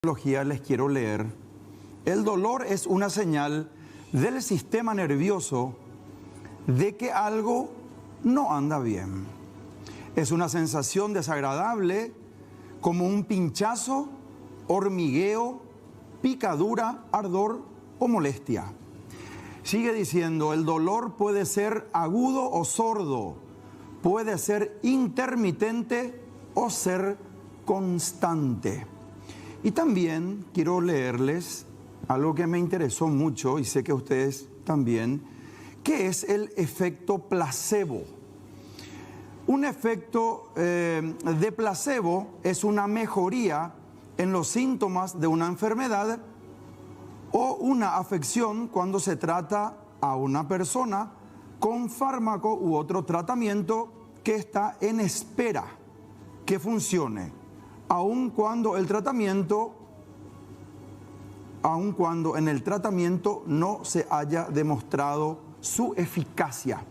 Les quiero leer. El dolor es una señal del sistema nervioso de que algo no anda bien. Es una sensación desagradable como un pinchazo, hormigueo, picadura, ardor o molestia. Sigue diciendo, el dolor puede ser agudo o sordo, puede ser intermitente o ser constante. Y también quiero leerles algo que me interesó mucho y sé que ustedes también, que es el efecto placebo. Un efecto de placebo es una mejoría en los síntomas de una enfermedad o una afección cuando se trata a una persona con fármaco u otro tratamiento que está en espera que funcione, aun cuando en el tratamiento no se haya demostrado su eficacia.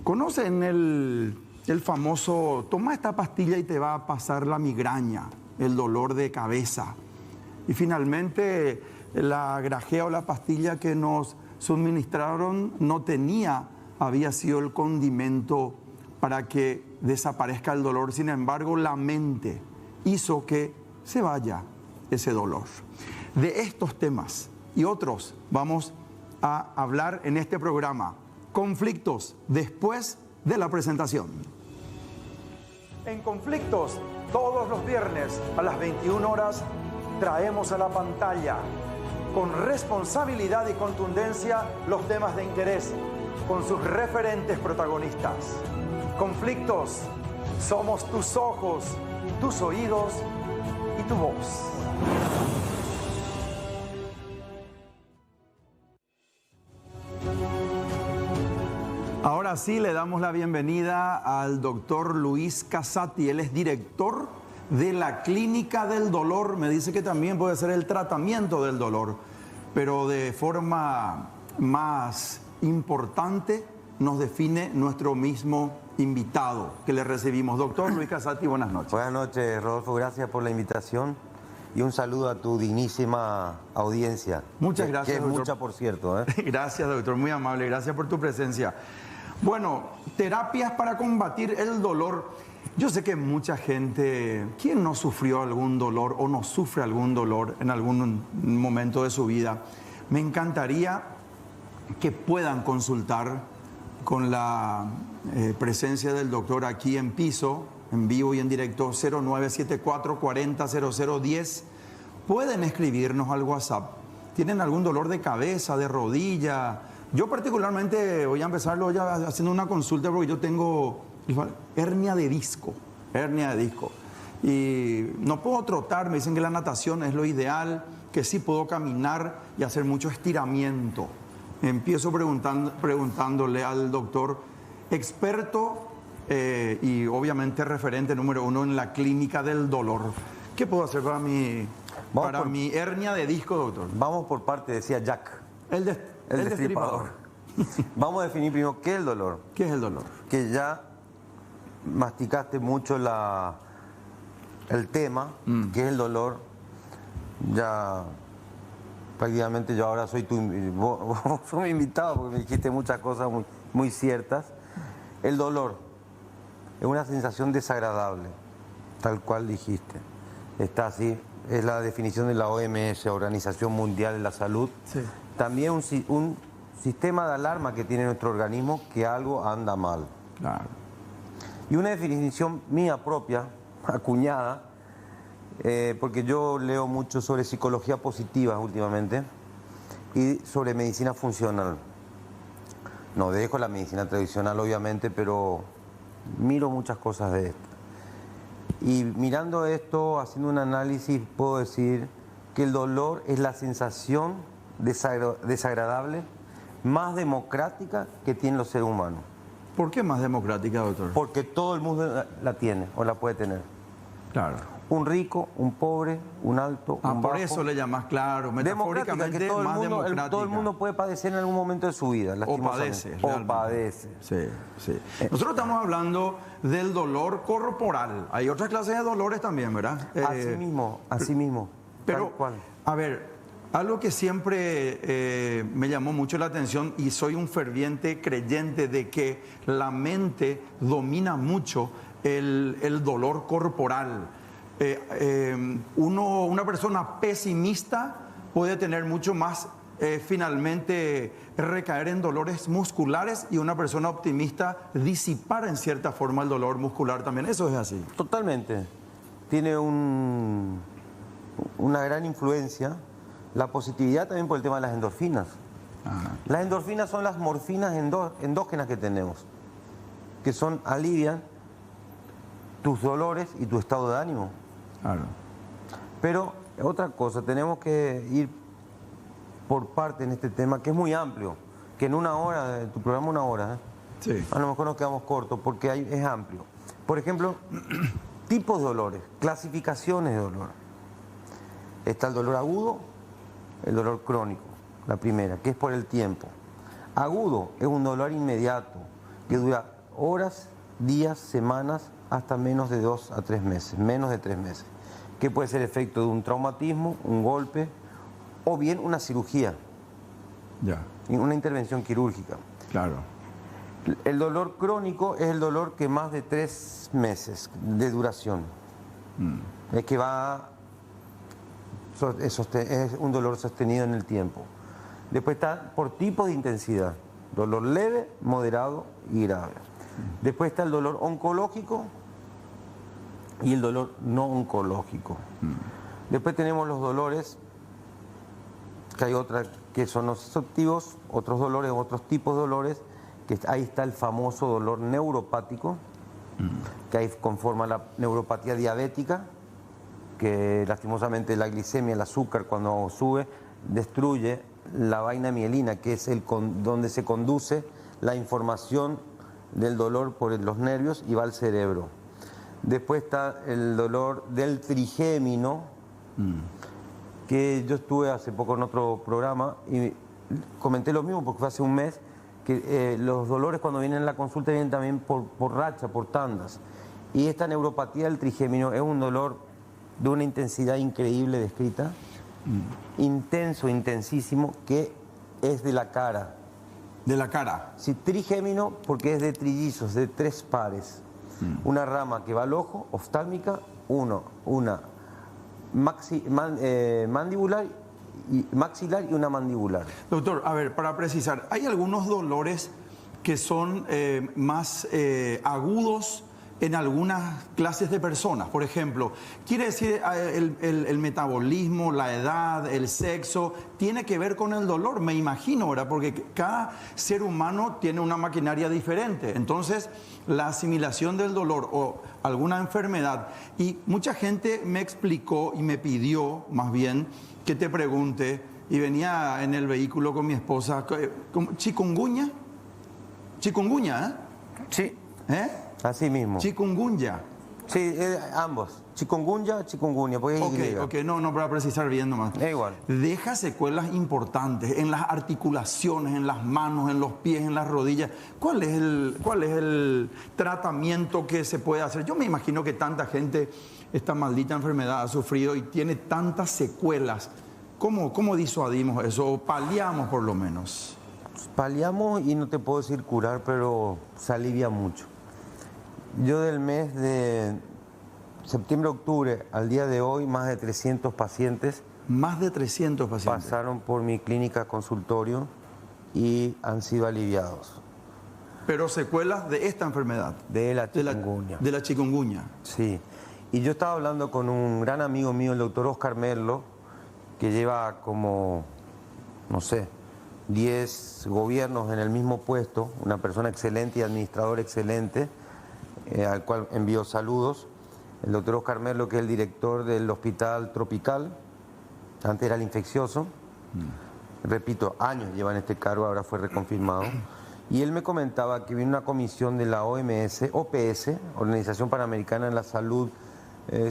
¿Conocen el famoso, toma esta pastilla y te va a pasar la migraña, el dolor de cabeza? Y finalmente la grajea o la pastilla que nos suministraron había sido el condimento para que desaparezca el dolor. Sin embargo, la mente hizo que se vaya ese dolor. De estos temas y otros vamos a hablar en este programa. Conflictos después de la presentación. En Conflictos, todos los viernes a las 21 horas, traemos a la pantalla con responsabilidad y contundencia los temas de interés con sus referentes protagonistas. Conflictos, somos tus ojos, tus oídos y tu voz. Ahora sí le damos la bienvenida al doctor Luis Casati. Él es director de la Clínica del Dolor. Me dice que también puede ser el tratamiento del dolor, pero de forma más importante nos define nuestro mismo invitado que le recibimos. Doctor Luis Casati, buenas noches. Buenas noches, Rodolfo. Gracias por la invitación y un saludo a tu dignísima audiencia. Muchas gracias, que es doctor. Mucha, por cierto. Gracias, doctor. Muy amable. Gracias por tu presencia. Bueno, terapias para combatir el dolor. Yo sé que mucha gente, ¿quién no sufrió algún dolor o no sufre algún dolor en algún momento de su vida? Me encantaría que puedan consultar con la presencia del doctor aquí en piso, en vivo y en directo, 0974 40 0010. Pueden escribirnos al WhatsApp. ¿Tienen algún dolor de cabeza, de rodilla? Yo particularmente voy a empezarlo ya haciendo una consulta porque yo tengo hernia de disco. Y no puedo trotar, me dicen que la natación es lo ideal, que sí puedo caminar y hacer mucho estiramiento. Empiezo preguntándole al doctor, experto y obviamente referente número 1 en la Clínica del Dolor. ¿Qué puedo hacer para mi hernia de disco, doctor? Vamos por parte, decía Jack. El destripador. Vamos a definir primero qué es el dolor. ¿Qué es el dolor? Que ya masticaste mucho el tema, qué es el dolor. Ya prácticamente yo ahora soy vos sos mi invitado porque me dijiste muchas cosas muy ciertas. El dolor es una sensación desagradable, tal cual dijiste. Está así, es la definición de la OMS, Organización Mundial de la Salud. Sí. También un sistema de alarma que tiene nuestro organismo que algo anda mal. Claro. Y una definición mía propia, acuñada, porque yo leo mucho sobre psicología positiva últimamente y sobre medicina funcional. No dejo la medicina tradicional, obviamente, pero miro muchas cosas de esto. Y mirando esto, haciendo un análisis, puedo decir que el dolor es la sensación desagradable más democrática que tienen los seres humanos. ¿Por qué más democrática, doctor? Porque todo el mundo la tiene o la puede tener. Claro. un rico, un pobre, un alto, un bajo. Por eso le llamas, claro, metafóricamente que todo el más mundo, democrática. todo el mundo puede padecer en algún momento de su vida, O lastimosamente. padece. O realmente. padece. Sí, sí. Nosotros estamos hablando del dolor corporal. Hay otras clases de dolores también, ¿verdad? Así mismo. Pero, Tal cual. a ver, algo que siempre me llamó mucho la atención y soy un ferviente creyente de que la mente domina mucho el dolor corporal. Una persona pesimista puede tener mucho más, finalmente, recaer en dolores musculares, y una persona optimista disipar en cierta forma el dolor muscular también. Eso es así. Totalmente. Tiene una gran influencia la positividad también por el tema de las endorfinas. Ajá. Las endorfinas son las morfinas endógenas que tenemos, que alivian tus dolores y tu estado de ánimo. Claro. Pero otra cosa, tenemos que ir por parte en este tema, que es muy amplio, que en una hora, tu programa 1 hora, Sí. a lo mejor nos quedamos cortos porque es amplio. Por ejemplo, tipos de dolores, clasificaciones de dolor. Está el dolor agudo, el dolor crónico, la primera, que es por el tiempo. Agudo es un dolor inmediato, que dura horas, días, semanas, hasta menos de 2 a 3 meses, menos de 3 meses, que puede ser efecto de un traumatismo, un golpe, o bien una cirugía, Ya. una intervención quirúrgica. Claro. El dolor crónico es el dolor que más de 3 meses de duración. Es que es un dolor sostenido en el tiempo. Después está por tipo de intensidad: dolor leve, moderado y grave. Después está el dolor oncológico y el dolor no oncológico. Después tenemos los dolores, que hay otras que son los exhaustivos, otros dolores, otros tipos de dolores, que ahí está el famoso dolor neuropático, que ahí conforma la neuropatía diabética, que lastimosamente la glicemia, el azúcar, cuando sube, destruye la vaina mielina, que es donde se conduce la información del dolor por los nervios y va al cerebro. Después está el dolor del trigémino, que yo estuve hace poco en otro programa y comenté lo mismo porque fue hace un mes, que los dolores cuando vienen a la consulta vienen también por racha, por tandas. Y esta neuropatía del trigémino es un dolor de una intensidad increíble descrita, intenso, intensísimo, que es de la cara. De la cara. Sí, trigémino porque es de trillizos, de 3 pares. Una rama que va al ojo, oftálmica, una mandibular y maxilar y una mandibular. Doctor, a ver, para precisar, hay algunos dolores que son más agudos en algunas clases de personas. Por ejemplo, quiere decir el metabolismo, la edad, el sexo, tiene que ver con el dolor, me imagino, ¿verdad? Porque cada ser humano tiene una maquinaria diferente. Entonces, la asimilación del dolor o alguna enfermedad. Y mucha gente me explicó y me pidió, más bien, que te pregunte, y venía en el vehículo con mi esposa, ¿chikungunya? ¿Chikungunya, eh? Sí. ¿Eh? Así mismo. Chikungunya. Sí, ambos. Chikungunya, porque es Y. Ok, no, para precisar bien nomás. Es igual. Deja secuelas importantes en las articulaciones, en las manos, en los pies, en las rodillas. ¿Cuál es el tratamiento que se puede hacer? Yo me imagino que tanta gente esta maldita enfermedad ha sufrido y tiene tantas secuelas. ¿Cómo disuadimos eso? O paliamos por lo menos. Paliamos y no te puedo decir curar, pero se alivia mucho. Yo del mes de septiembre-octubre al día de hoy, más de 300 pacientes. Más de 300 pacientes. Pasaron por mi clínica consultorio y han sido aliviados. Pero secuelas de esta enfermedad. De la chikungunya. De la chikungunya. Sí. Y yo estaba hablando con un gran amigo mío, el doctor Oscar Merlo, que lleva como, no sé, 10 gobiernos en el mismo puesto, una persona excelente y administrador excelente, al cual envío saludos. El doctor Oscar Merlo, que es el director del Hospital Tropical, antes era el infeccioso, repito, años lleva en este cargo, ahora fue reconfirmado, y él me comentaba que vino una comisión de la OMS, Organización Panamericana de la Salud,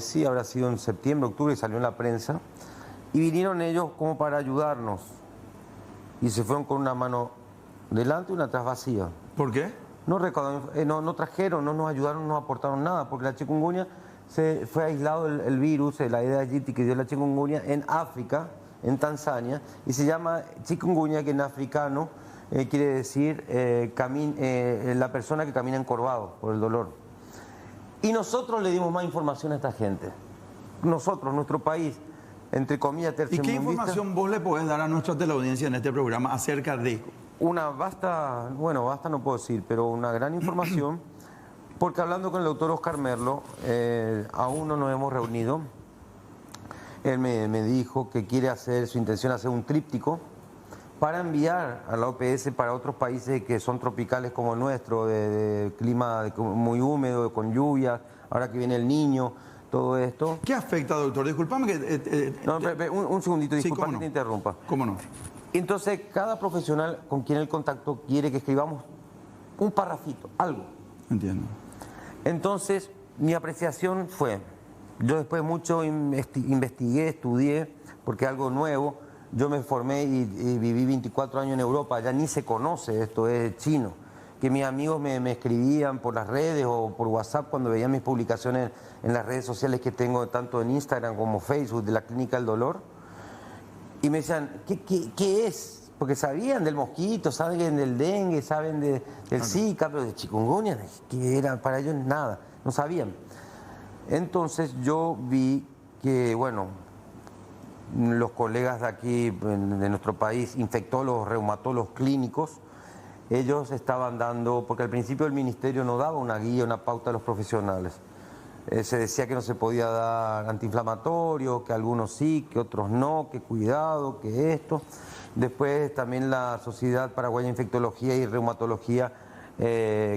sí, habrá sido en septiembre, octubre, y salió en la prensa. Y vinieron ellos como para ayudarnos. Y se fueron con una mano delante y una atrás vacía. ¿Por qué? No trajeron, no nos ayudaron, no aportaron nada, porque la chikungunya fue aislado el virus, la Aedes aegypti que dio la chikungunya en África, en Tanzania, y se llama chikungunya, que en africano quiere decir la persona que camina encorvado por el dolor. Y nosotros le dimos más información a esta gente. Nosotros, nuestro país, entre comillas, ¿Y tercermundista. qué información vos le podés dar a nuestra teleaudiencia en este programa acerca de...? Una basta no puedo decir, pero una gran información, porque hablando con el doctor Oscar Merlo, aún no nos hemos reunido. Él me dijo que su intención es hacer un tríptico para enviar a la OPS para otros países que son tropicales como el nuestro, de clima muy húmedo, con lluvias, ahora que viene el Niño, todo esto. ¿Qué afecta, doctor? Disculpame que... Un segundito, disculpa sí, que te interrumpa. ¿Cómo no? Entonces, cada profesional con quien él contactó quiere que escribamos un parrafito, algo. Entiendo. Entonces, mi apreciación fue, yo después mucho investigué, estudié, porque es algo nuevo. Yo me formé y viví 24 años en Europa, ya ni se conoce esto, es chino. Que mis amigos me escribían por las redes o por WhatsApp cuando veían mis publicaciones en las redes sociales que tengo, tanto en Instagram como Facebook, de la Clínica del Dolor. Y me decían, ¿qué es? Porque sabían del mosquito, saben del dengue, saben del Zika, pero de chikungunya, que era para ellos nada, no sabían. Entonces yo vi que, bueno, los colegas de aquí, de nuestro país, infectólogos, reumatólogos clínicos, ellos estaban dando, porque al principio el ministerio no daba una guía, una pauta a los profesionales. Se decía que no se podía dar antiinflamatorio, que algunos sí, que otros no, que cuidado, que esto. Después también la Sociedad Paraguaya de Infectología y Reumatología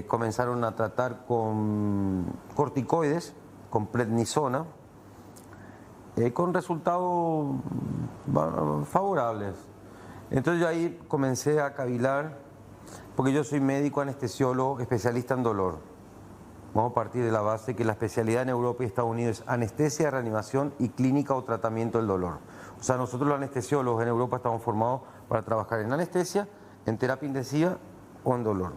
comenzaron a tratar con corticoides, con prednisona, con resultados favorables. Entonces yo ahí comencé a cavilar, porque yo soy médico anestesiólogo, especialista en dolor. Vamos a partir de la base que la especialidad en Europa y Estados Unidos es anestesia, reanimación y clínica o tratamiento del dolor. O sea, nosotros los anestesiólogos en Europa estamos formados para trabajar en anestesia, en terapia intensiva o en dolor.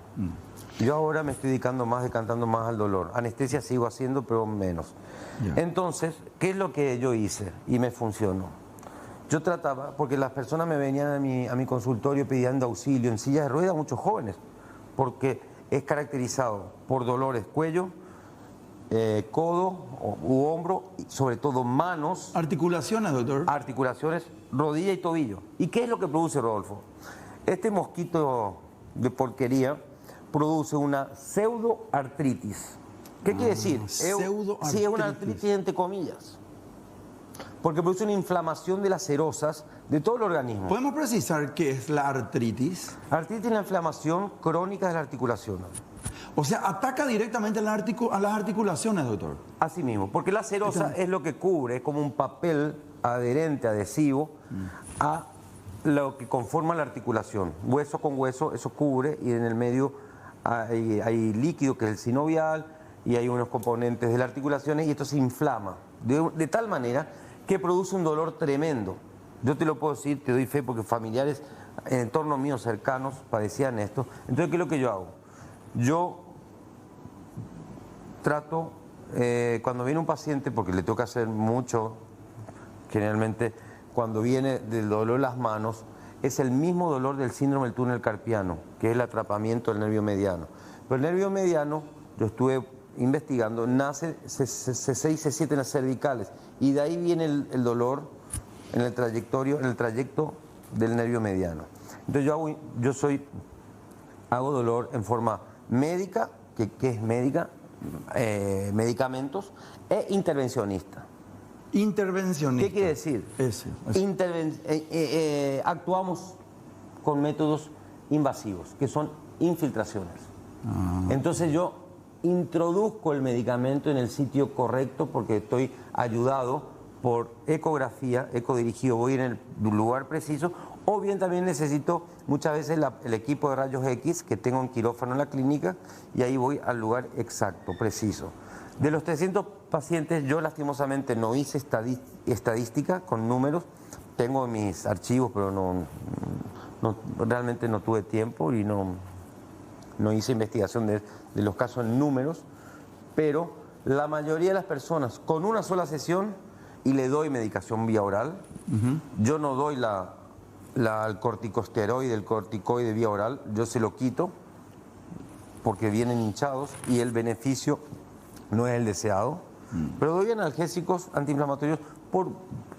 Yo ahora me estoy decantando más al dolor. Anestesia sigo haciendo, pero menos. Entonces, ¿qué es lo que yo hice? Y me funcionó. Yo trataba, porque las personas me venían a mi consultorio pidiendo auxilio en silla de ruedas, muchos jóvenes, porque es caracterizado por dolores cuello, codo u hombro, y sobre todo manos. Articulaciones, doctor. Articulaciones, rodilla y tobillo. ¿Y qué es lo que produce, Rodolfo? Este mosquito de porquería produce una pseudoartritis. ¿Qué quiere decir? Pseudoartritis. Sí, es una artritis entre comillas. Porque produce una inflamación de las serosas de todo el organismo. ¿Podemos precisar qué es la artritis? Artritis es la inflamación crónica de la articulación. O sea, ataca directamente a las articulaciones, doctor. Así mismo, porque la serosa es lo que cubre, es como un papel adherente, adhesivo, a lo que conforma la articulación. Hueso con hueso, eso cubre, y en el medio hay líquido que es el sinovial, y hay unos componentes de las articulaciones, y esto se inflama de tal manera que produce un dolor tremendo. Yo te lo puedo decir, te doy fe, porque familiares en entorno mío cercanos padecían esto. Entonces, ¿qué es lo que yo hago? Yo trato, cuando viene un paciente, porque le tengo que hacer mucho, generalmente cuando viene del dolor de las manos, es el mismo dolor del síndrome del túnel carpiano, que es el atrapamiento del nervio mediano. Pero el nervio mediano, yo estuve investigando, nace C6 y C7 en las cervicales, y de ahí viene el dolor en el trayecto del nervio mediano. Entonces yo hago dolor en forma médica, que es médica, medicamentos, e intervencionista. Intervencionista. ¿Qué quiere decir? Actuamos con métodos invasivos, que son infiltraciones. Entonces yo introduzco el medicamento en el sitio correcto, porque estoy ayudado por ecografía, ecodirigido, voy en el lugar preciso, o bien también necesito muchas veces el equipo de rayos X que tengo en quirófano en la clínica, y ahí voy al lugar exacto, preciso. De los 300 pacientes, yo lastimosamente no hice estadística con números. Tengo mis archivos, pero realmente no tuve tiempo y no hice investigación de los casos en números. Pero la mayoría de las personas, con una sola sesión, y le doy medicación vía oral, yo no doy el corticosteroide, el corticoide vía oral, yo se lo quito porque vienen hinchados y el beneficio no es el deseado. Pero doy analgésicos antiinflamatorios por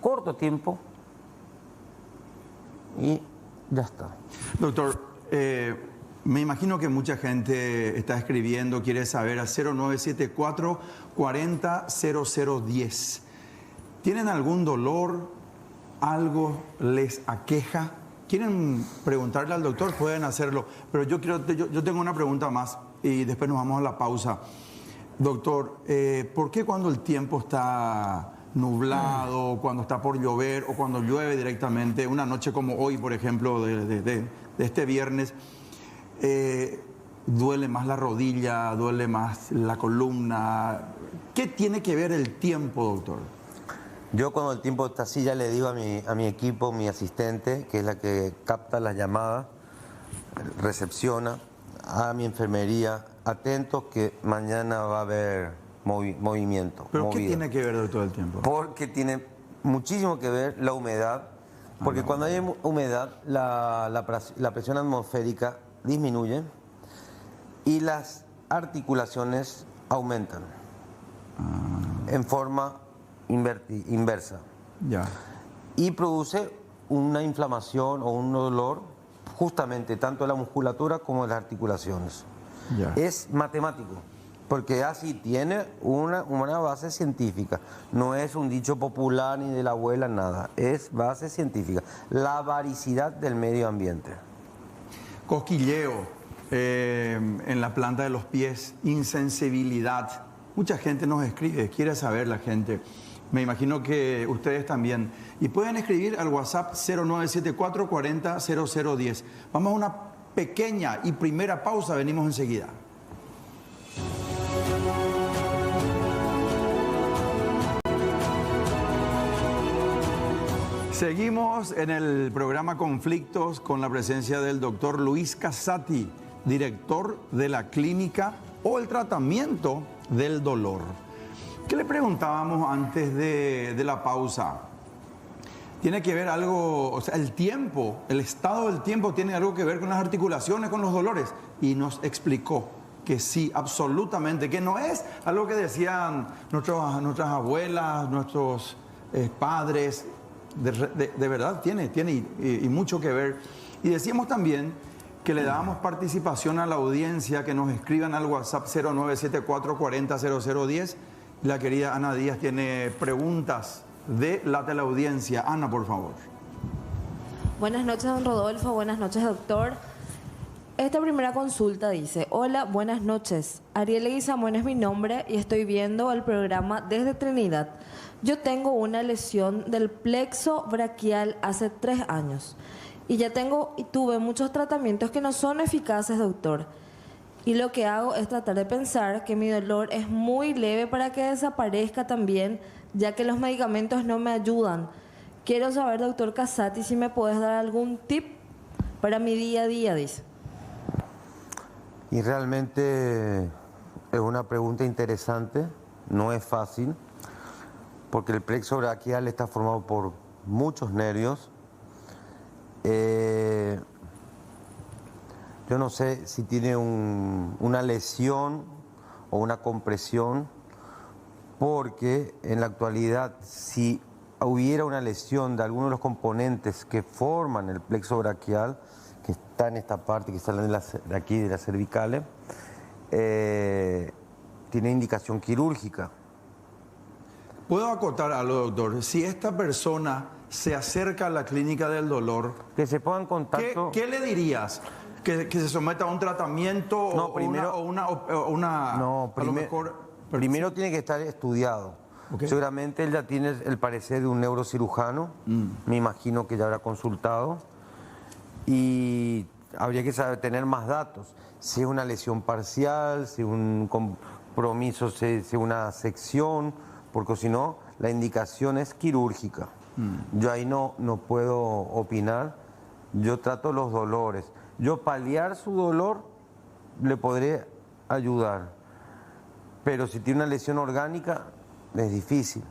corto tiempo y ya está. Doctor, me imagino que mucha gente está escribiendo, quiere saber a 0974 40 0010. ¿Tienen algún dolor? ¿Algo les aqueja? ¿Quieren preguntarle al doctor? Pueden hacerlo. Pero yo tengo una pregunta más y después nos vamos a la pausa. Doctor, ¿por qué cuando el tiempo está nublado, cuando está por llover o cuando llueve directamente, una noche como hoy, por ejemplo, de este viernes, duele más la rodilla, duele más la columna? ¿Qué tiene que ver el tiempo, doctor? Yo cuando el tiempo está así ya le digo a mi equipo, mi asistente, que es la que capta las llamadas, recepciona, a mi enfermería, atentos que mañana va a haber movimiento. ¿Pero movida. qué tiene que ver todo el tiempo? Porque tiene muchísimo que ver la humedad, porque cuando hay humedad la presión atmosférica disminuye y las articulaciones aumentan en forma inversa. Ya. Y produce una inflamación o un dolor justamente tanto en la musculatura como en las articulaciones. Ya. Es matemático, porque así tiene una base científica. No es un dicho popular ni de la abuela, nada. Es base científica. La varicidad del medio ambiente. Cosquilleo en la planta de los pies, insensibilidad. Mucha gente nos escribe, quiere saber la gente. Me imagino que ustedes también. Y pueden escribir al WhatsApp 0974 40 0010. Vamos a una pequeña y primera pausa, venimos enseguida. Seguimos en el programa Conflictos con la presencia del doctor Luis Casati, director de la clínica o el tratamiento del dolor. ¿Qué le preguntábamos antes de la pausa? Tiene que ver algo, o sea, el tiempo, el estado del tiempo tiene algo que ver con las articulaciones, con los dolores. Y nos explicó que sí, absolutamente, que no es algo que decían nuestras abuelas, nuestros padres. De verdad tiene y mucho que ver. Y decíamos también que le dábamos participación a la audiencia, que nos escriban al WhatsApp 0974 40 0010. La querida Ana Díaz tiene preguntas de la teleaudiencia. Ana, por favor. Buenas noches, don Rodolfo. Buenas noches, doctor. Esta primera consulta dice: hola, buenas noches. Ariel Leguizamón es mi nombre y estoy viendo el programa desde Trinidad. Yo tengo una lesión del plexo braquial hace 3 años y tuve muchos tratamientos que no son eficaces, doctor. Y lo que hago es tratar de pensar que mi dolor es muy leve para que desaparezca también, ya que los medicamentos no me ayudan. Quiero saber, doctor Casati, si me puedes dar algún tip para mi día a día, dice. Y realmente es una pregunta interesante, no es fácil, porque el plexo braquial está formado por muchos nervios. Yo no sé si tiene una lesión o una compresión, porque en la actualidad, si hubiera una lesión de alguno de los componentes que forman el plexo braquial, que está en esta parte, que está de aquí de las cervicales, tiene indicación quirúrgica. ¿Puedo acotar algo, doctor? Si esta persona se acerca a la clínica del dolor, Que se ponga en contacto. ¿qué le dirías? ¿Que se someta a un tratamiento No, o primero, una no, a lo mejor, primero tiene que estar estudiado. Okay. Seguramente él ya tiene el parecer de un neurocirujano, me imagino que ya habrá consultado, y habría que tener más datos, si es una lesión parcial, si es compromiso sea una sección, porque si no, la indicación es quirúrgica. Yo ahí no puedo opinar. Yo trato los dolores. Yo paliar su dolor le podré ayudar. Pero si tiene una lesión orgánica, es difícil.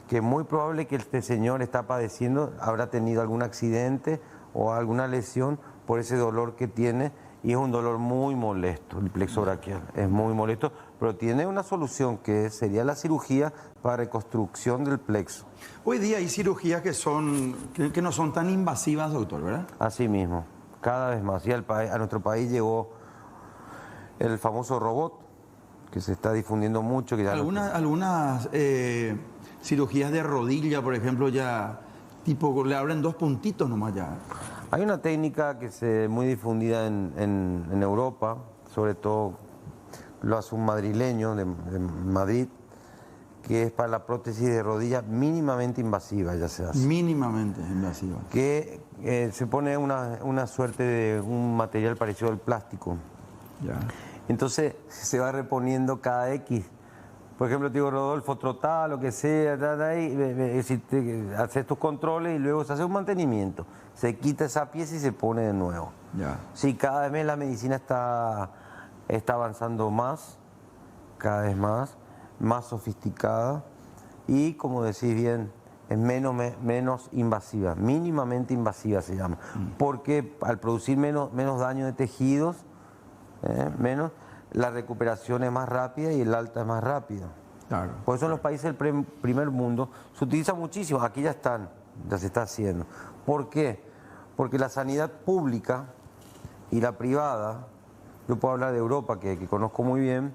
Que es muy probable que este señor está padeciendo, habrá tenido algún accidente o alguna lesión por ese dolor que tiene, y es un dolor muy molesto, el plexo braquial, es muy molesto, pero tiene una solución que sería la cirugía para reconstrucción del plexo. Hoy día hay cirugías que no son tan invasivas, doctor, ¿verdad? Así mismo, cada vez más. Y a nuestro país llegó el famoso robot, que se está difundiendo mucho. Que ya Algunas cirugías de rodilla, por ejemplo, ya tipo le abren 2 puntitos nomás ya. Hay una técnica que es muy difundida en Europa, sobre todo lo hace un madrileño de Madrid, que es para la prótesis de rodilla mínimamente invasiva, ya se hace. Mínimamente invasiva. Que se pone una suerte de un material parecido al plástico. Ya. Entonces se va reponiendo cada X. Por ejemplo, te digo, Rodolfo, trotá, lo que sea, haces tus controles y luego se hace un mantenimiento. Se quita esa pieza y se pone de nuevo. Ya. Sí, cada vez la medicina está avanzando más, cada vez más sofisticada y, como decís bien, es menos invasiva, mínimamente invasiva se llama. Porque al producir menos daño de tejidos, menos, la recuperación es más rápida y el alta es más rápida. Claro. Por eso en los países del primer mundo se utiliza muchísimo, aquí ya se está haciendo. ¿Por qué? Porque la sanidad pública y la privada, yo puedo hablar de Europa, que conozco muy bien,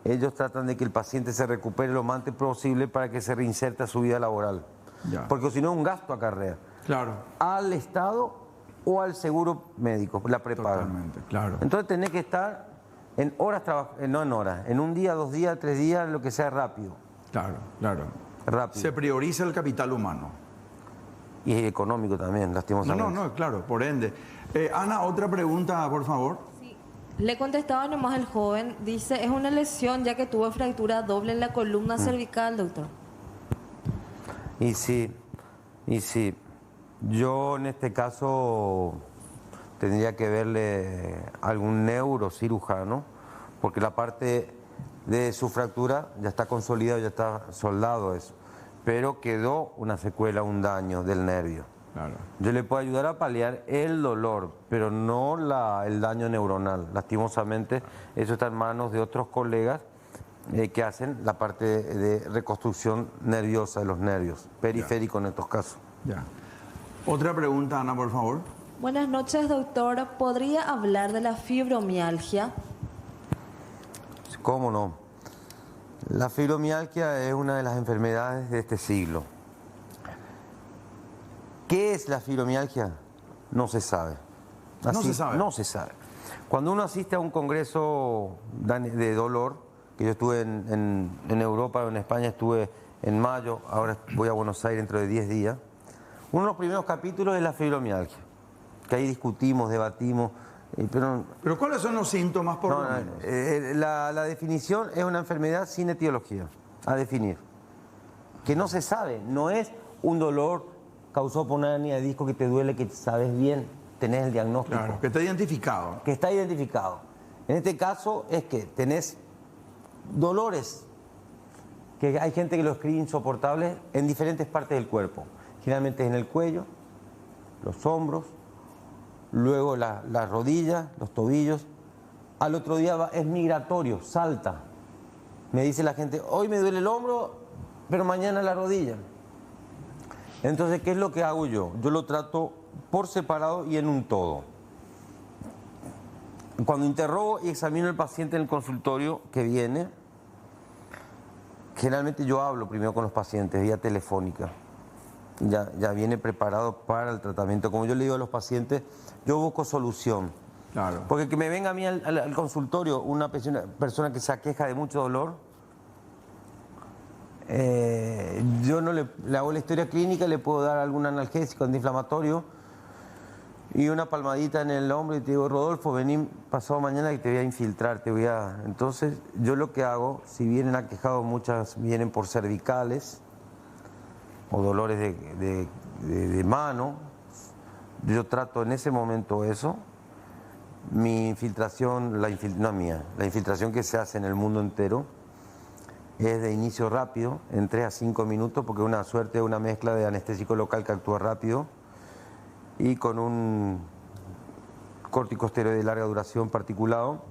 ellos tratan de que el paciente se recupere lo más antes posible para que se reinserte a su vida laboral. Ya. Porque si no es un gasto acarrea. Claro. Al Estado o al seguro médico, la prepaga. Totalmente, claro. Entonces tenés que estar en horas, no en horas, en un día, 2 días, 3 días, lo que sea rápido. Claro, claro. Rápido. Se prioriza el capital humano. Y económico también, lastimosamente. No, claro, por ende. Ana, otra pregunta, por favor. Sí. Le contestaba nomás el joven, dice, es una lesión ya que tuvo fractura doble en la columna cervical, doctor. Y sí. Yo en este caso tendría que verle algún neurocirujano, porque la parte de su fractura ya está consolidado, ya está soldado eso, pero quedó una secuela, un daño del nervio. Claro. Yo le puedo ayudar a paliar el dolor, pero no el daño neuronal. Lastimosamente, eso está en manos de otros colegas que hacen la parte de reconstrucción nerviosa de los nervios, periféricos en estos casos. Ya. Otra pregunta, Ana, por favor. Buenas noches, doctor. ¿Podría hablar de la fibromialgia? ¿Cómo no? La fibromialgia es una de las enfermedades de este siglo. ¿Qué es la fibromialgia? No se sabe. No se sabe. No se sabe. Cuando uno asiste a un congreso de dolor, que yo estuve en Europa, en España estuve en mayo, ahora voy a Buenos Aires dentro de 10 días, uno de los primeros capítulos es la fibromialgia, que ahí discutimos, debatimos, ¿Pero cuáles son los síntomas, por lo menos? La definición es una enfermedad sin etiología, a definir. Que no se sabe, no es un dolor causado por una hernia de disco que te duele, que sabes bien, tenés el diagnóstico. Claro, que está identificado. Que está identificado. En este caso es que tenés dolores, que hay gente que los cree insoportables en diferentes partes del cuerpo. Generalmente es en el cuello, los hombros, luego las rodillas, los tobillos. Al otro día es migratorio, salta. Me dice la gente, hoy me duele el hombro, pero mañana la rodilla. Entonces, ¿qué es lo que hago yo? Yo lo trato por separado y en un todo. Cuando interrogo y examino al paciente en el consultorio que viene, generalmente yo hablo primero con los pacientes vía telefónica. Ya viene preparado para el tratamiento. Como yo le digo a los pacientes, yo busco solución. Claro. Porque que me venga a mí al consultorio una persona que se aqueja de mucho dolor, yo no le hago la historia clínica, le puedo dar algún analgésico, antiinflamatorio, Y una palmadita en el hombro y te digo, Rodolfo, vení pasado mañana que te voy a infiltrar, te voy a... Entonces, yo lo que hago, si vienen aquejados, muchas vienen por cervicales o dolores de mano, yo trato en ese momento eso. Mi infiltración, no mía, la infiltración que se hace en el mundo entero es de inicio rápido, en 3 a 5 minutos, porque es una suerte, una mezcla de anestésico local que actúa rápido y con un corticosteroide de larga duración particulado.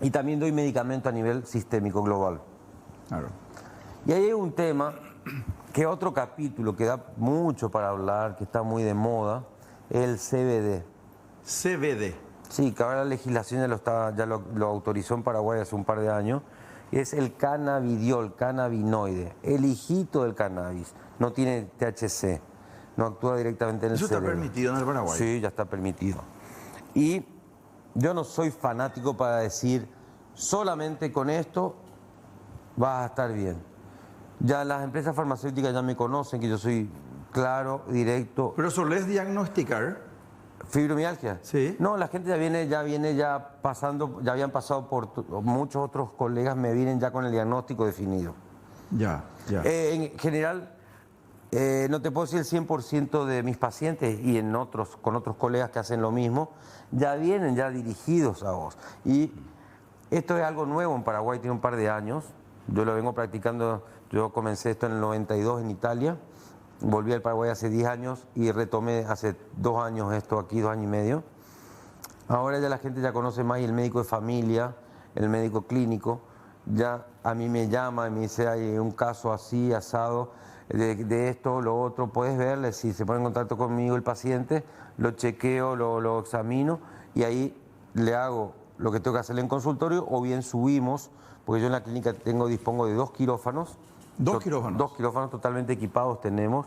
Y también doy medicamento a nivel sistémico global. Claro. Y ahí hay un tema, que otro capítulo que da mucho para hablar, que está muy de moda, es el CBD. CBD. Sí, que ahora la legislación ya lo autorizó en Paraguay hace un par de años. Es el cannabidiol, cannabinoide, el hijito del cannabis. No tiene THC, no actúa directamente en el cerebro. ¿Eso está permitido en el Paraguay? Sí, ya está permitido. Y yo no soy fanático para decir, solamente con esto vas a estar bien. Ya las empresas farmacéuticas ya me conocen, que yo soy claro, directo. ¿Pero solés diagnosticar? ¿Fibromialgia? Sí. No, la gente ya viene pasando, ya habían pasado por muchos otros colegas, me vienen ya con el diagnóstico definido. Ya. En general, no te puedo decir el 100% de mis pacientes y con otros colegas que hacen lo mismo, ya vienen ya dirigidos a vos. Y esto es algo nuevo en Paraguay, tiene un par de años. Yo lo vengo practicando, yo comencé esto en el 92 en Italia. Volví al Paraguay hace 10 años y retomé hace 2 años esto aquí, 2 años y medio. Ahora ya la gente ya conoce más y el médico de familia, el médico clínico, ya a mí me llama y me dice, hay un caso así, asado, de esto, lo otro, puedes verle, si se pone en contacto conmigo el paciente, lo chequeo, lo examino y ahí le hago lo que tengo que hacerle en consultorio o bien subimos, porque yo en la clínica dispongo de 2 quirófanos. ¿Dos quirófanos? 2 quirófanos totalmente equipados tenemos.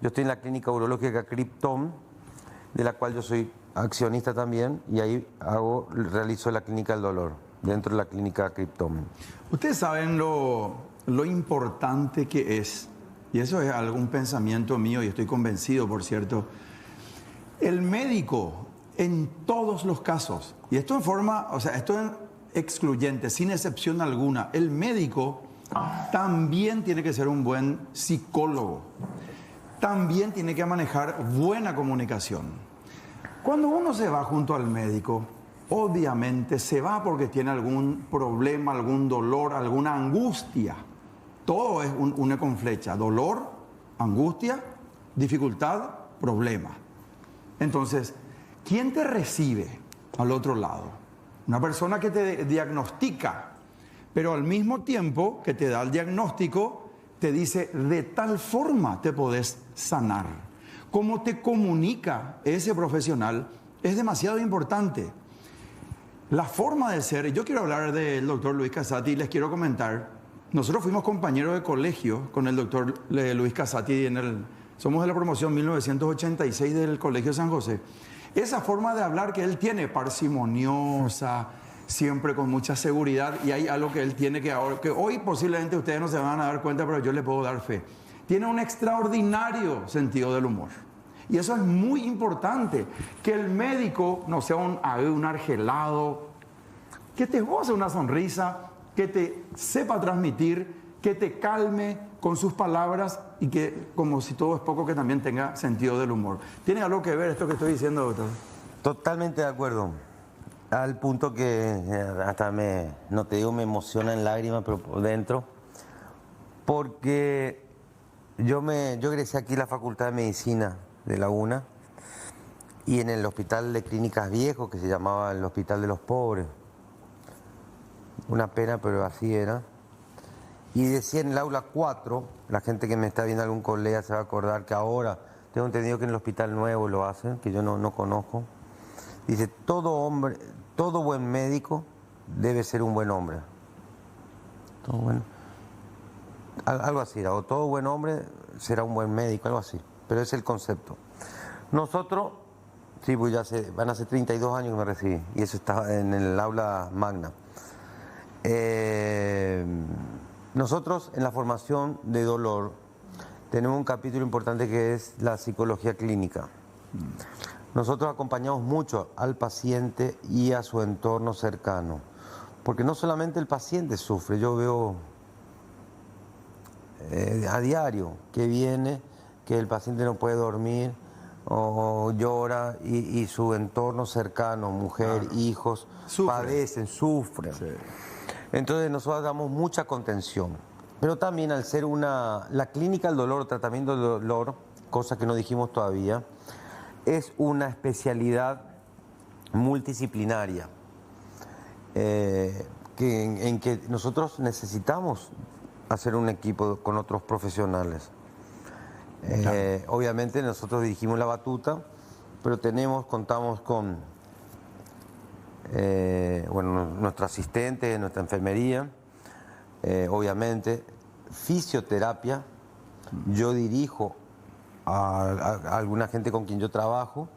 Yo estoy en la clínica urológica Krypton, de la cual yo soy accionista también, y ahí realizo la clínica del dolor, dentro de la clínica Krypton. Ustedes saben lo importante que es, y eso es algún pensamiento mío, y estoy convencido, por cierto, el médico en todos los casos, y esto en forma, o sea, esto en excluyente, sin excepción alguna, el médico también tiene que ser un buen psicólogo, también tiene que manejar buena comunicación. Cuando uno se va junto al médico, obviamente se va porque tiene algún problema, algún dolor, alguna angustia. Todo es una con flecha, dolor, angustia, dificultad, problema. Entonces, ¿quién te recibe al otro lado? Una persona que te diagnostica, pero al mismo tiempo que te da el diagnóstico, te dice de tal forma te podés sanar. Cómo te comunica ese profesional es demasiado importante. La forma de ser, yo quiero hablar del doctor Luis Casati y les quiero comentar, nosotros fuimos compañeros de colegio con el doctor Luis Casati, somos de la promoción 1986 del Colegio San José. Esa forma de hablar que él tiene, parsimoniosa, siempre con mucha seguridad, y hay algo que él tiene que hoy posiblemente ustedes no se van a dar cuenta, pero yo le puedo dar fe. Tiene un extraordinario sentido del humor. Y eso es muy importante, que el médico no sea un argelado, que te goce una sonrisa, que te sepa transmitir, que te calme con sus palabras y que, como si todo es poco, que también tenga sentido del humor. ¿Tiene algo que ver esto que estoy diciendo, doctor? Totalmente de acuerdo. Al punto que hasta no te digo me emociona en lágrimas, pero por dentro, porque yo egresé aquí en la Facultad de Medicina de la UNA y en el Hospital de Clínicas Viejo, que se llamaba el Hospital de los Pobres. Una pena, pero así era. Y decía en el aula 4, la gente que me está viendo, algún colega se va a acordar que ahora, tengo entendido que en el Hospital Nuevo lo hacen, que yo no conozco. Dice, todo buen médico debe ser un buen hombre. Algo así, o todo buen hombre será un buen médico, algo así. Pero es el concepto. Nosotros, sí, pues van a ser 32 años que me recibí, y eso está en el aula magna. Nosotros en la formación de dolor tenemos un capítulo importante que es la psicología clínica. nosotros acompañamos mucho al paciente y a su entorno cercano, porque no solamente el paciente sufre, yo veo a diario que viene, que el paciente no puede dormir o llora y su entorno cercano, mujer, hijos, padecen, sufren. Sí. Entonces nosotros damos mucha contención, pero también al ser la clínica del dolor, tratamiento del dolor, cosa que no dijimos todavía, es una especialidad multidisciplinaria en que nosotros necesitamos hacer un equipo con otros profesionales. Obviamente nosotros dirigimos la batuta, pero contamos con nuestro asistente, nuestra enfermería, obviamente fisioterapia. Yo dirijo a alguna gente con quien yo trabajo,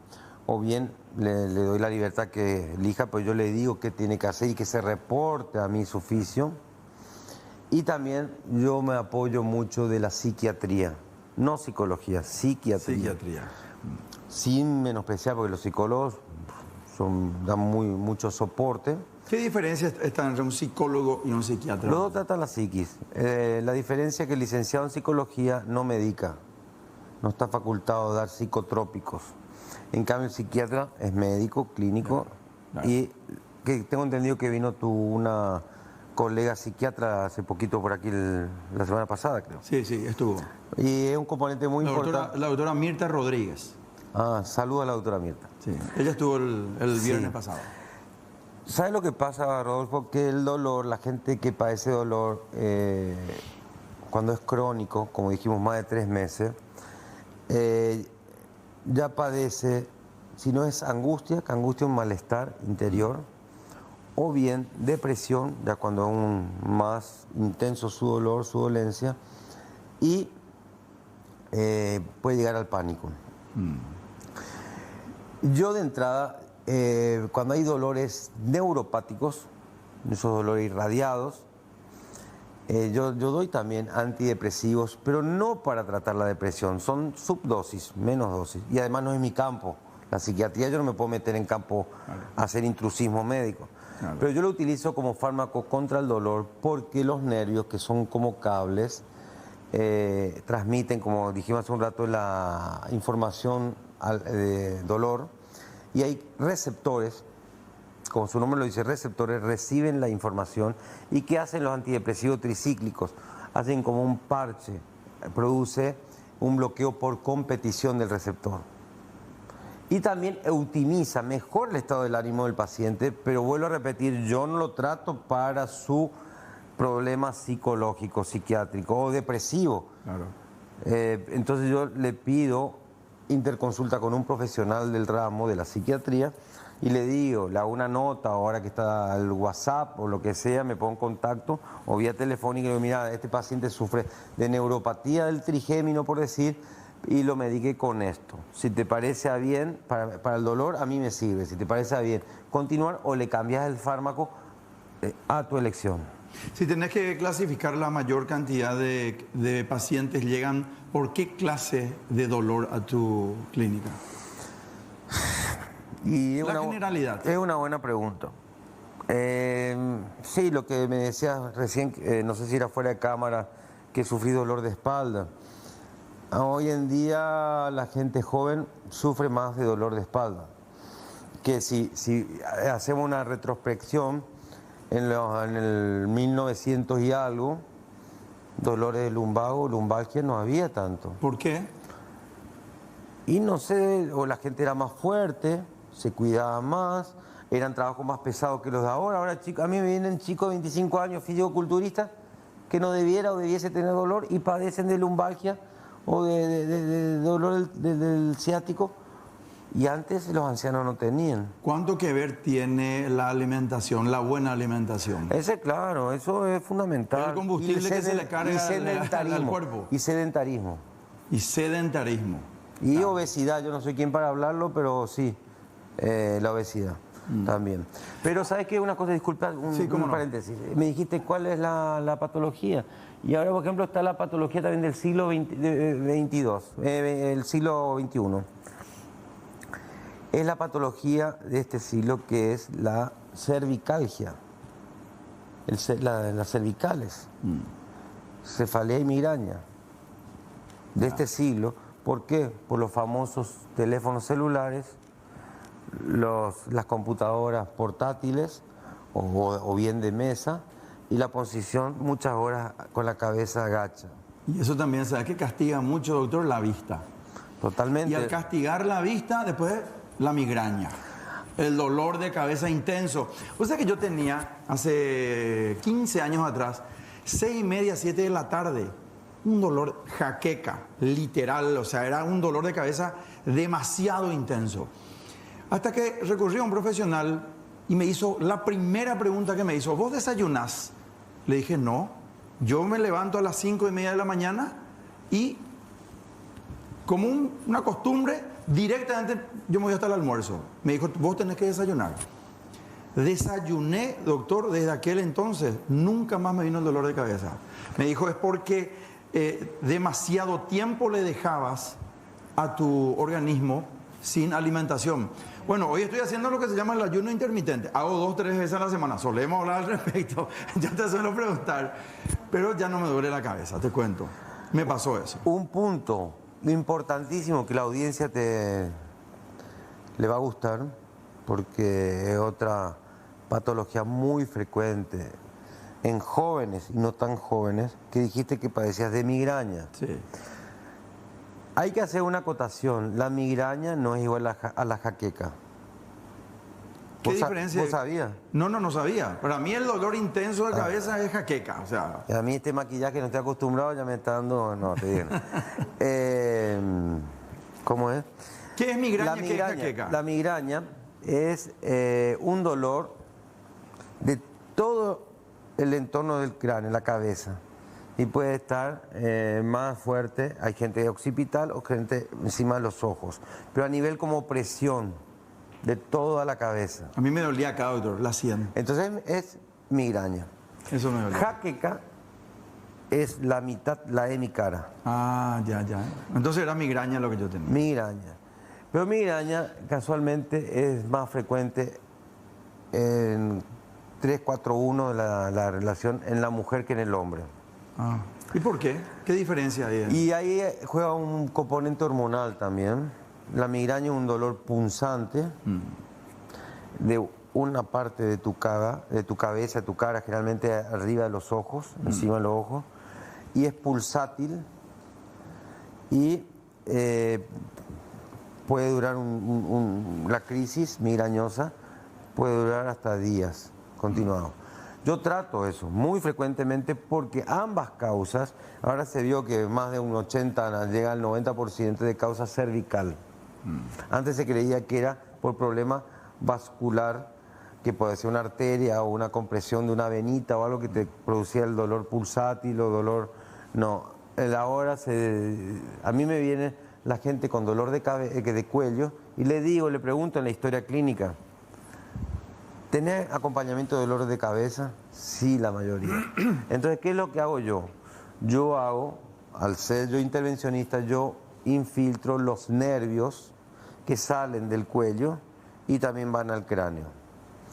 o bien le doy la libertad que elija, pues yo le digo qué tiene que hacer y que se reporte a mí su fisio. Y también yo me apoyo mucho de la psiquiatría, no psicología, psiquiatría. Sin menospreciar, porque los psicólogos dan mucho soporte. ¿Qué diferencia está entre un psicólogo y un psiquiatra? Los dos tratan la psiquis. La diferencia es que el licenciado en psicología no medica, no está facultado a dar psicotrópicos. En cambio, el psiquiatra es médico, clínico, claro. Y que tengo entendido que vino una colega psiquiatra hace poquito por aquí, la semana pasada, creo. Sí, estuvo. Y es un componente muy importante. La doctora Mirta Rodríguez. Saluda a la doctora Mirta. Sí, ella estuvo el viernes pasado. ¿Sabes lo que pasa, Rodolfo? Que el dolor, la gente que padece dolor, cuando es crónico, como dijimos, más de 3 meses, ya padece, si no es angustia, que angustia un malestar interior, o bien depresión, ya cuando es más intenso su dolor, su dolencia, y puede llegar al pánico. Yo de entrada, cuando hay dolores neuropáticos, esos dolores irradiados, yo doy también antidepresivos, pero no para tratar la depresión, son subdosis, menos dosis, y además no es mi campo. La psiquiatría yo no me puedo meter en campo a hacer intrusismo médico. Claro. Pero yo lo utilizo como fármaco contra el dolor porque los nervios, que son como cables, transmiten, como dijimos hace un rato, la información de dolor, y hay receptores, como su nombre lo dice, receptores, reciben la información. ¿Y qué hacen los antidepresivos tricíclicos? Hacen como un parche, produce un bloqueo por competición del receptor. Y también optimiza, mejor el estado del ánimo del paciente, pero vuelvo a repetir, yo no lo trato para su problema psicológico, psiquiátrico o depresivo. Claro. Entonces yo le pido interconsulta con un profesional del ramo de la psiquiatría y le digo, le hago una nota, ahora que está el WhatsApp o lo que sea, me pongo en contacto o vía telefónica y le digo, mira, este paciente sufre de neuropatía del trigémino, por decir, y lo mediqué con esto. Si te parece bien, para el dolor a mí me sirve. Si te parece bien, continuar o le cambias el fármaco a tu elección. Si tenés que clasificar la mayor cantidad de pacientes, llegan, ¿por qué clase de dolor a tu clínica? Y la generalidad. Es una buena pregunta. Sí, lo que me decías recién, no sé si era fuera de cámara, que sufrí dolor de espalda. Hoy en día la gente joven sufre más de dolor de espalda. Que si hacemos una retrospección, en el 1900 y algo, dolores de lumbago, lumbalgia no había tanto. ¿Por qué? Y no sé, o la gente era más fuerte, se cuidaba más, eran trabajos más pesados que los de ahora. Ahora a mí me vienen chicos de 25 años, fisicoculturistas, que no debiera o debiese tener dolor y padecen de lumbalgia o de dolor del ciático, y antes los ancianos no tenían. ¿Cuánto que ver tiene la alimentación, la buena alimentación? Claro, eso es fundamental. El combustible que se le carga al cuerpo. Y sedentarismo. Y sedentarismo. Y claro. Obesidad, yo no soy quien para hablarlo, pero sí, la obesidad también. Pero ¿sabes qué? Una cosa, disculpa, un paréntesis. Me dijiste cuál es la patología. Y ahora, por ejemplo, está la patología también del siglo XXI. es la patología de este siglo, que es la cervicalgia, las cervicales, cefalea y migraña de este siglo. ¿Por qué? Por los famosos teléfonos celulares, las computadoras portátiles o bien de mesa, y la posición muchas horas con la cabeza agacha. Y eso también, ¿sabes que castiga mucho, doctor? La vista. Totalmente. Y al castigar la vista, después la migraña, el dolor de cabeza intenso. O sea que yo tenía hace 15 años atrás, 6:30, 7 de la tarde, un dolor jaqueca, literal, o sea, era un dolor de cabeza demasiado intenso. Hasta que recurrí a un profesional y me hizo la primera pregunta que me hizo: ¿vos desayunás? Le dije, no, yo me levanto a las 5:30 de la mañana y como una costumbre, directamente yo me voy hasta el almuerzo. Me dijo, vos tenés que desayunar. Desayuné, doctor, desde aquel entonces, nunca más me vino el dolor de cabeza. Me dijo, es porque demasiado tiempo le dejabas a tu organismo sin alimentación. Bueno, hoy estoy haciendo lo que se llama el ayuno intermitente. Hago 2 o 3 veces a la semana. Solemos hablar al respecto. Ya te suelo preguntar. Pero ya no me duele la cabeza, te cuento. Me pasó eso. Un punto importantísimo que la audiencia le va a gustar, porque es otra patología muy frecuente en jóvenes y no tan jóvenes, que dijiste que padecías de migraña. Sí. Hay que hacer una acotación. La migraña no es igual a la jaqueca. ¿Qué diferencia? ¿Vos sabías? No sabía. Para mí el dolor intenso de cabeza es jaqueca. O sea, A mí este maquillaje no estoy acostumbrado, ya me está dando... No, te digo. ¿Cómo es? ¿qué es migraña? ¿Qué es jaqueca? La migraña es un dolor de todo el entorno del cráneo, la cabeza. Y puede estar más fuerte. Hay gente occipital o gente encima de los ojos. Pero a nivel como presión de toda la cabeza. A mí me dolía acá, doctor, la 100. Entonces es migraña. Eso me dolía. Jaqueca es la mitad, la de mi cara. Ah, ya. Entonces era migraña lo que yo tenía. Migraña. Pero migraña casualmente es más frecuente en 3-4-1 la relación en la mujer que en el hombre. Ah. ¿Y por qué? ¿Qué diferencia hay? Y ahí juega un componente hormonal también. La migraña es un dolor punzante de una parte de tu cabeza, de tu cara, generalmente arriba de los ojos, encima de los ojos, y es pulsátil y puede durar la crisis migrañosa puede durar hasta días continuados. Yo trato eso muy frecuentemente porque ambas causas, ahora se vio que más de un 80, llega al 90% de causa cervical. Antes se creía que era por problema vascular, que puede ser una arteria o una compresión de una venita o algo que te producía el dolor pulsátil o dolor... No, ahora a mí me viene la gente con dolor de cuello y le pregunto en la historia clínica, ¿tenés acompañamiento de dolor de cabeza? Sí, la mayoría. Entonces, ¿qué es lo que hago yo? Yo hago, al ser yo intervencionista, yo infiltro los nervios que salen del cuello y también van al cráneo.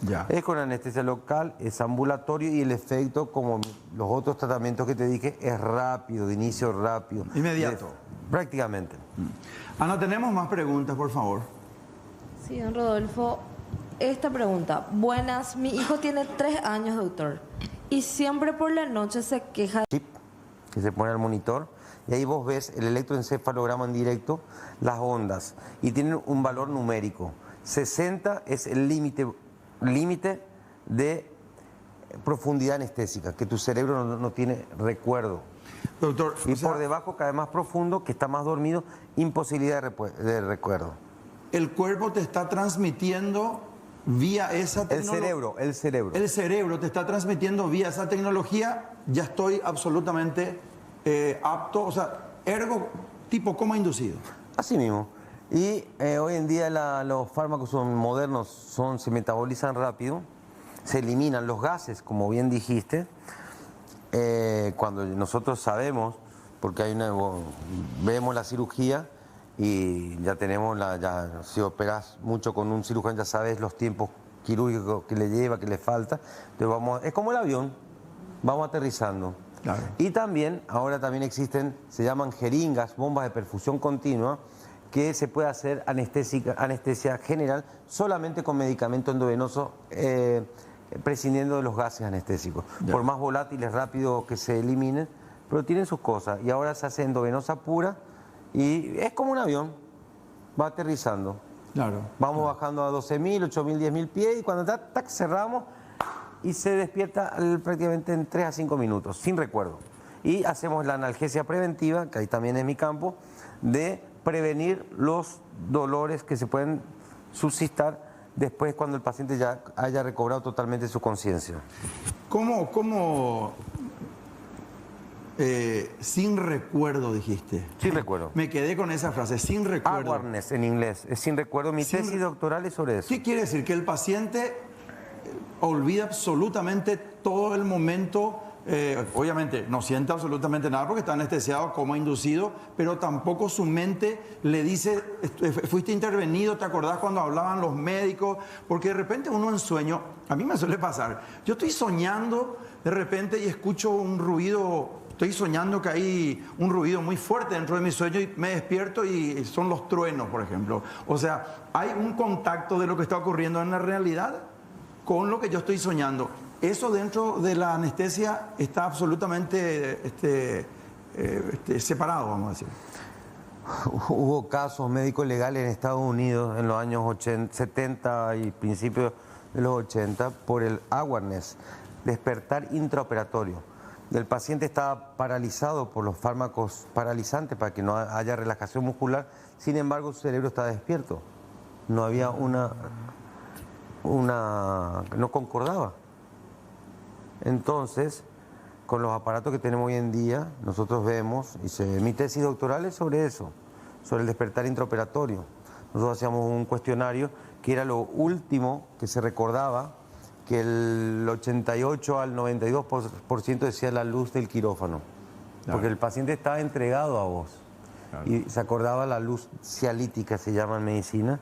Ya. Es con anestesia local, es ambulatorio y el efecto, como los otros tratamientos que te dije, es rápido, de inicio rápido. Inmediato. Prácticamente. Ana, tenemos más preguntas, por favor. Sí, don Rodolfo. Esta pregunta. Buenas, mi hijo tiene 3 años, doctor. Y siempre por la noche se queja. Chip que se pone al monitor y ahí vos ves el electroencefalograma en directo, las ondas, y tienen un valor numérico. 60 es el límite de profundidad anestésica, que tu cerebro no tiene recuerdo. Doctor, Y por debajo, cada vez más profundo, que está más dormido, imposibilidad de recuerdo. el cuerpo te está transmitiendo vía esa tecnología. El cerebro. El cerebro te está transmitiendo vía esa tecnología. Ya estoy absolutamente apto, o sea, ergo, tipo coma inducido. Así mismo. Y hoy en día los fármacos son modernos, se metabolizan rápido, se eliminan los gases, como bien dijiste. Cuando nosotros sabemos, porque vemos la cirugía y ya tenemos, ya si operas mucho con un cirujano ya sabes los tiempos quirúrgicos que le lleva, que le falta. Entonces es como el avión, vamos aterrizando. Claro. Y también, ahora también existen, se llaman jeringas, bombas de perfusión continua, que se puede hacer anestesia general solamente con medicamento endovenoso, prescindiendo de los gases anestésicos. Ya. Por más volátiles, rápido que se eliminen, pero tienen sus cosas. Y ahora se hace endovenosa pura y es como un avión, va aterrizando. Claro. Vamos bajando a 12.000, 8.000, 10.000 pies y cuando tac, cerramos y se despierta prácticamente en 3 a 5 minutos, sin recuerdo. Y hacemos la analgesia preventiva, que ahí también es mi campo, de prevenir los dolores que se pueden suscitar después cuando el paciente ya haya recobrado totalmente su conciencia. ¿Cómo sin recuerdo dijiste? Sin recuerdo. Me quedé con esa frase, sin recuerdo. Awareness en inglés, es sin recuerdo. Mi tesis doctoral es sobre eso. ¿Qué quiere decir? Que el paciente olvida absolutamente todo el momento, obviamente no siente absolutamente nada porque está anestesiado, coma inducido, pero tampoco su mente le dice, fuiste intervenido, ¿te acordás cuando hablaban los médicos? Porque de repente uno en sueño, a mí me suele pasar, yo estoy soñando de repente y escucho un ruido. Estoy soñando que hay un ruido muy fuerte dentro de mi sueño y me despierto y son los truenos, por ejemplo. O sea, hay un contacto de lo que está ocurriendo en la realidad con lo que yo estoy soñando. Eso dentro de la anestesia está absolutamente separado, vamos a decir. Hubo casos médicos legales en Estados Unidos en los años 70 y principios de los 80 por el awareness, despertar intraoperatorio. El paciente estaba paralizado por los fármacos paralizantes para que no haya relajación muscular, sin embargo su cerebro estaba despierto. No había no concordaba. Entonces, con los aparatos que tenemos hoy en día, nosotros vemos, mi tesis doctoral es sobre eso, sobre el despertar intraoperatorio. Nosotros hacíamos un cuestionario que era lo último que se recordaba, que el 88 al 92% decía la luz del quirófano, claro. Porque el paciente estaba entregado a vos, claro. Y se acordaba la luz cialítica, se llama en medicina.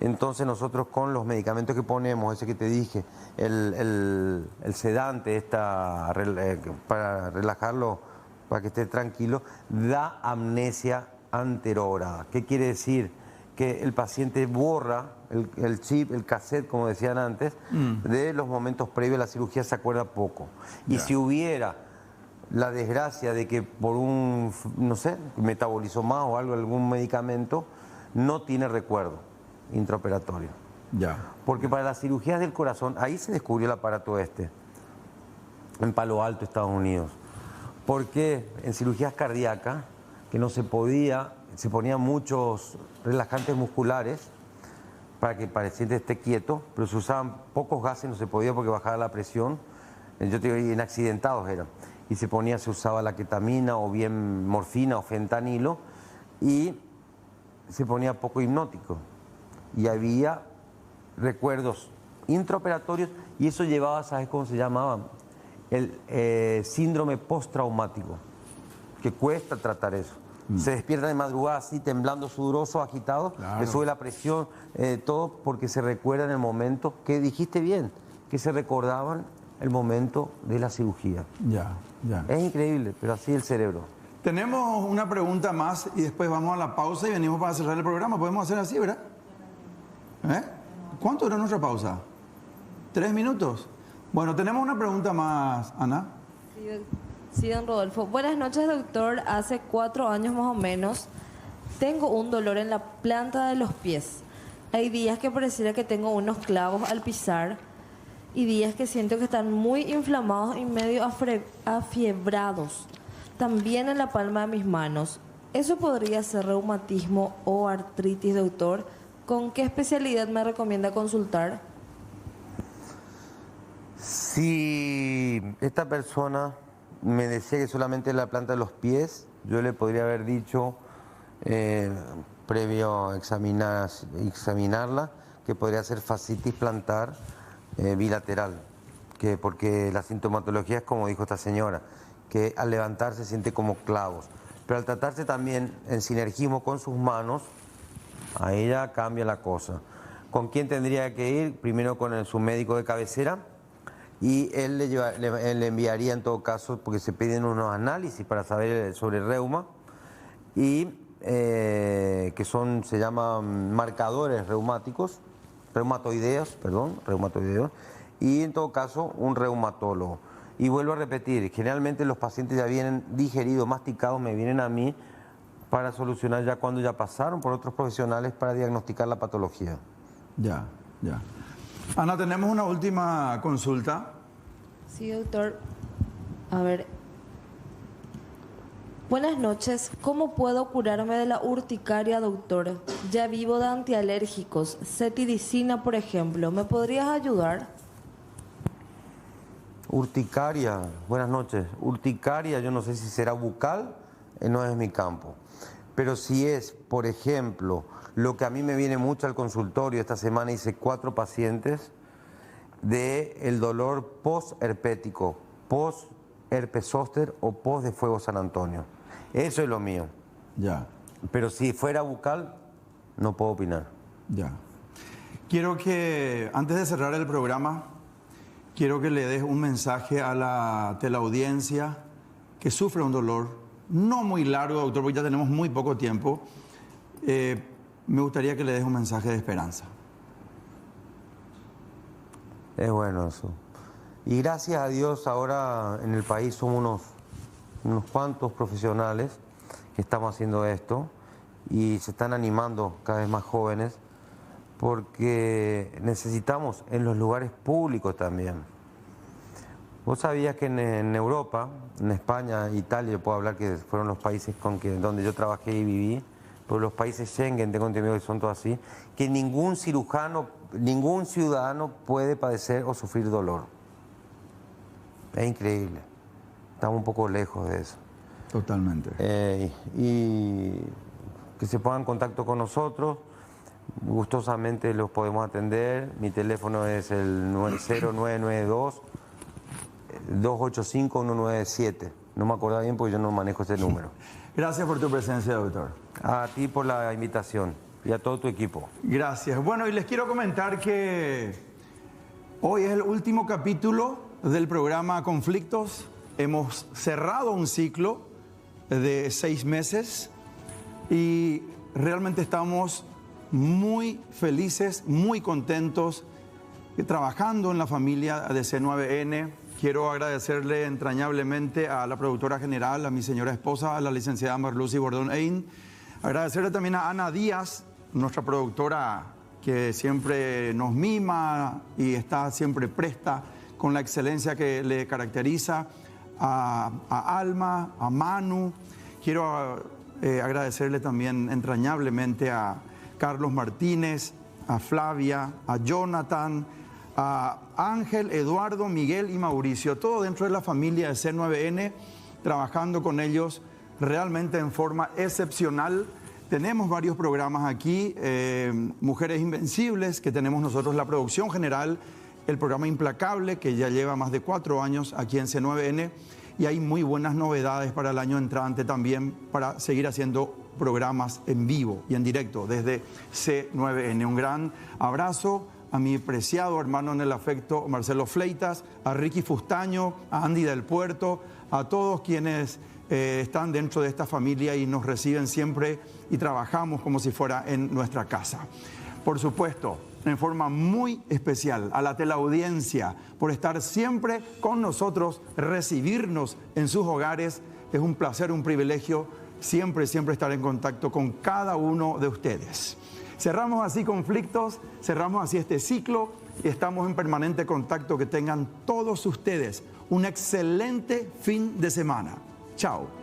Entonces nosotros con los medicamentos que ponemos, ese que te dije, el sedante, para relajarlo, para que esté tranquilo, da amnesia anterograda. ¿Qué quiere decir? Que el paciente borra el chip, el cassette, como decían antes, de los momentos previos a la cirugía, se acuerda poco. Y si hubiera la desgracia de que por no sé, metabolizó más o algo, algún medicamento, no tiene recuerdo intraoperatorio. Ya. Porque para las cirugías del corazón, ahí se descubrió el aparato en Palo Alto, Estados Unidos. Porque en cirugías cardíacas, que no se podía, se ponían muchos relajantes musculares para que el paciente esté quieto, pero se usaban pocos gases, no se podía porque bajaba la presión. Yo te digo, en accidentados eran. Y se usaba la ketamina o bien morfina o fentanilo y se ponía poco hipnótico. Y había recuerdos intraoperatorios y eso llevaba, ¿sabes cómo se llamaba? El síndrome postraumático, que cuesta tratar eso. Se despierta de madrugada así, temblando, sudoroso, agitado, claro. Le sube la presión, todo porque se recuerda en el momento, que dijiste bien, que se recordaban el momento de la cirugía. Ya. Es increíble, pero así el cerebro. Tenemos una pregunta más y después vamos a la pausa y venimos para cerrar el programa. Podemos hacer así, ¿verdad? ¿Cuánto dura nuestra pausa? 3 minutos. Bueno, tenemos una pregunta más, Ana. Sí, don Rodolfo. Buenas noches, doctor. Hace 4 años más o menos tengo un dolor en la planta de los pies. Hay días que pareciera que tengo unos clavos al pisar y días que siento que están muy inflamados y medio afiebrados. También en la palma de mis manos. ¿Eso podría ser reumatismo o artritis, doctor? ¿Con qué especialidad me recomienda consultar? Si esta persona me decía que solamente la planta de los pies, yo le podría haber dicho, previo a examinarla, que podría ser fascitis plantar bilateral, porque la sintomatología es como dijo esta señora, que al levantarse siente como clavos. Pero al tratarse también en sinergismo con sus manos, ahí ya cambia la cosa. ¿Con quién tendría que ir? Primero con su médico de cabecera, y él le enviaría en todo caso, porque se piden unos análisis para saber sobre el reuma, y que se llaman marcadores reumatoideos, y en todo caso un reumatólogo. Y vuelvo a repetir, generalmente los pacientes ya vienen digeridos, masticados, me vienen a mí para solucionar ya cuando ya pasaron por otros profesionales para diagnosticar la patología. Ya. Ana, tenemos una última consulta. Sí, doctor. A ver. Buenas noches. ¿Cómo puedo curarme de la urticaria, doctor? Ya vivo de antialérgicos, cetirizina, por ejemplo. ¿Me podrías ayudar? Urticaria, buenas noches. Urticaria, yo no sé si será bucal, no es mi campo. Pero si es, por ejemplo, lo que a mí me viene mucho al consultorio, esta semana hice 4 pacientes del dolor post-herpético, post-herpes zóster o post de fuego San Antonio. Eso es lo mío. Ya. Pero si fuera bucal, no puedo opinar. Ya. Quiero que, antes de cerrar el programa, quiero que le des un mensaje a la teleaudiencia que sufre un dolor, no muy largo, doctor, porque ya tenemos muy poco tiempo. Me gustaría que le des un mensaje de esperanza. Es bueno eso. Y gracias a Dios ahora en el país somos unos cuantos profesionales que estamos haciendo esto y se están animando cada vez más jóvenes porque necesitamos en los lugares públicos también. Vos sabías que en Europa, en España, Italia, yo puedo hablar que fueron los países donde yo trabajé y viví, pero los países Schengen, tengo entendido que son todos así, que ningún cirujano, ningún ciudadano puede padecer o sufrir dolor. Es increíble. Estamos un poco lejos de eso. Totalmente. Y que se pongan en contacto con nosotros. Gustosamente los podemos atender. Mi teléfono es el 0992-285-197. No me acordaba bien porque yo no manejo ese número. Gracias por tu presencia, doctor. A ti por la invitación y a todo tu equipo. Gracias. Bueno, y les quiero comentar que hoy es el último capítulo del programa Conflictos. Hemos cerrado un ciclo de 6 meses y realmente estamos muy felices, muy contentos trabajando en la familia de C9N. Quiero agradecerle entrañablemente a la productora general, a mi señora esposa, a la licenciada Marlucy Bordón-Ein. Agradecerle también a Ana Díaz, nuestra productora que siempre nos mima y está siempre presta con la excelencia que le caracteriza. A Alma, a Manu. Quiero agradecerle también entrañablemente a Carlos Martínez, a Flavia, a Jonathan, a Ángel, Eduardo, Miguel y Mauricio, todo dentro de la familia de C9N, trabajando con ellos realmente en forma excepcional. Tenemos varios programas aquí, Mujeres Invencibles, que tenemos nosotros la producción general, el programa Implacable, que ya lleva más de 4 años aquí en C9N, y hay muy buenas novedades para el año entrante también, para seguir haciendo programas en vivo y en directo desde C9N. Un gran abrazo a mi preciado hermano en el afecto, Marcelo Fleitas, a Ricky Fustaño, a Andy del Puerto, a todos quienes están dentro de esta familia y nos reciben siempre y trabajamos como si fuera en nuestra casa. Por supuesto, en forma muy especial a la teleaudiencia por estar siempre con nosotros, recibirnos en sus hogares. Es un placer, un privilegio siempre estar en contacto con cada uno de ustedes. Cerramos así Conflictos, cerramos así este ciclo y estamos en permanente contacto. Que tengan todos ustedes un excelente fin de semana. Chao.